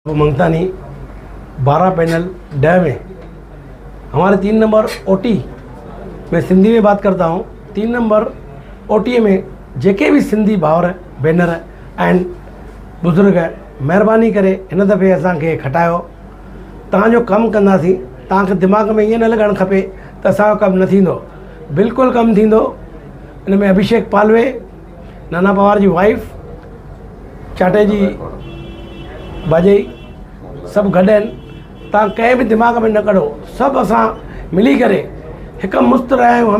Mangtani 12 panel day में हमारे 3 number ओटी मैं सिंधी में बात करता हूँ। 3 नंबर ओटी में जेके भी सिंधी भावर भेनर एंड बुज़ुर्ग महिरबानी करे इन दफ़े असांखे खटायो। तव्हांजो कमु कंदासीं, तव्हांखे दिमाग़ में ईअं न लॻणु खपे त असांजो कमु न थींदो, बिल्कुलु कमु थींदो। इन में अभिषेक पालवे, नाना पवार जी वाइफ, चाटे जी बाजई सब गॾु आहिनि। तव्हां कंहिं बि दिमाग़ में न कढो, सभु असां मिली करे हिकु मुस्त रहिया आहियूं,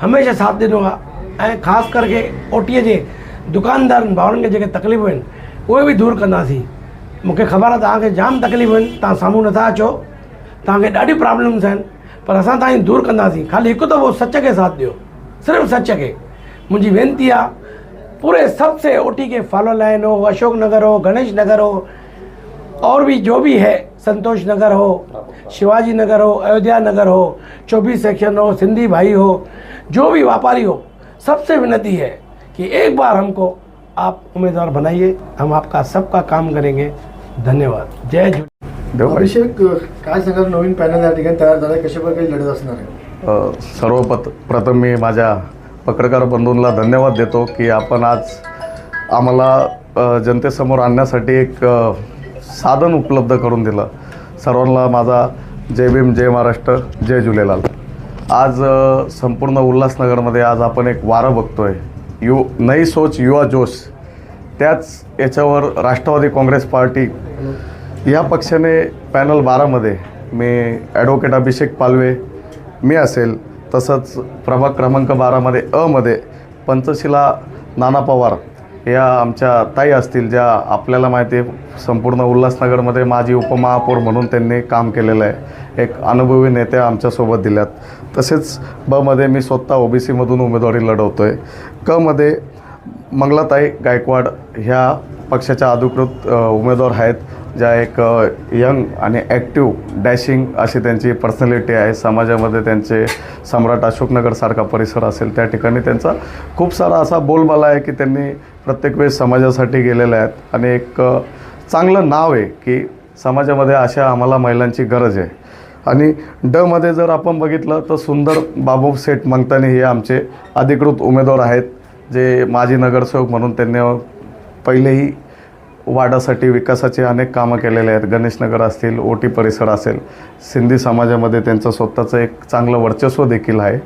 हमेशह साथ ॾिनो आहे। ऐं ख़ासि करके ओटीअ जे दुकानदारनि भाउरनि खे जेके तकलीफ़ूं आहिनि उहे बि दूरि कंदासीं। मूंखे ख़बर आहे तव्हांखे जाम तकलीफ़ूं आहिनि, तव्हां साम्हूं नथा अचो, तव्हांखे ॾाढी प्रॉब्लम्स आहिनि, पर असां तव्हांजी दूरि कंदासीं। ख़ाली हिकु दफ़ो सच खे साथ ॾियो, सिर्फ़ु सच खे। मुंहिंजी वेनिती आहे पूरे सबसे ओटी के फॉलो लाइन हो, अशोक नगर हो, गणेश नगर हो, और भी जो भी है, संतोष नगर हो, शिवाजी नगर हो, अयोध्या नगर हो, 24 सेक्शन हो, सिंधी भाई हो, जो भी व्यापारी हो, सबसे विनती है कि एक बार हमको आप उम्मीदवार बनाइए, हम आपका सबका काम करेंगे। धन्यवाद। जय झूले। अभिषेक, काय सांगाल, नवीन पॅनल या ठिकाणी तयार झाला, कशा प्रकारे लढत असणार आहे? सर्वप्रथम मी माझ्या पत्रकार बंधूंना धन्यवाद देतो की आपण आज आम्हाला जनतेसमोर आणण्यासाठी एक साधन उपलब्ध करून दिलं। सर्वांना माझा जय भीम, जय महाराष्ट्र, जय झुलेलाल। आज संपूर्ण उल्हासनगरमध्ये आज आपण एक वारं बघतोय, नई सोच युवा जोश। त्याच याच्यावर राष्ट्रवादी काँग्रेस पार्टी या पक्षाने पॅनल 12मध्ये मी ॲडव्होकेट अभिषेक पालवे मी असेल, तसंच प्रभाग क्रमांक 12मध्ये मध्ये पंचशिला नाना पवार या आमच्या ताई असतील, ज्या आपल्याला माहिती आहे संपूर्ण उल्हासनगरमध्ये माजी उपमहापौर म्हणून त्यांनी काम केलेलं आहे। एक अनुभवी नेत्या आमच्यासोबत दिल्यात। तसेच मध्ये मी स्वतः ओबीसीमधून उमेदवारी लढवतो आहे। मध्ये मंगलाताई गायकवाड ह्या पक्षाच्या अधिकृत उमेदवार आहेत, ज्या एक यंग आणि ॲक्टिव्ह डॅशिंग अशी त्यांची पर्सनॅलिटी आहे। समाजामध्ये त्यांचे सम्राट अशोकनगरसारखा परिसर असेल त्या ठिकाणी त्यांचा खूप सारा असा बोलबाला आहे की त्यांनी प्रत्येक वेळेस समाजासाठी गेलेले आहेत आणि एक चांगलं नाव आहे की समाजामध्ये अशा आम्हाला महिलांची गरज आहे। आणि मध्ये जर आपण बघितलं तर सुंदर बाबू सेठ मंगतानी हे आमचे अधिकृत उमेदवार आहेत, जे माजी नगरसेवक म्हणून त्यांनी पहिलेही वाडासाठी विकासाचे अनेक कामं केलेले आहेत। गणेशनगर असतील, ओटी परिसर असेल, सिंधी समाजामध्ये त्यांचं स्वतःचं एक चांगलं वर्चस्व देखील आहे।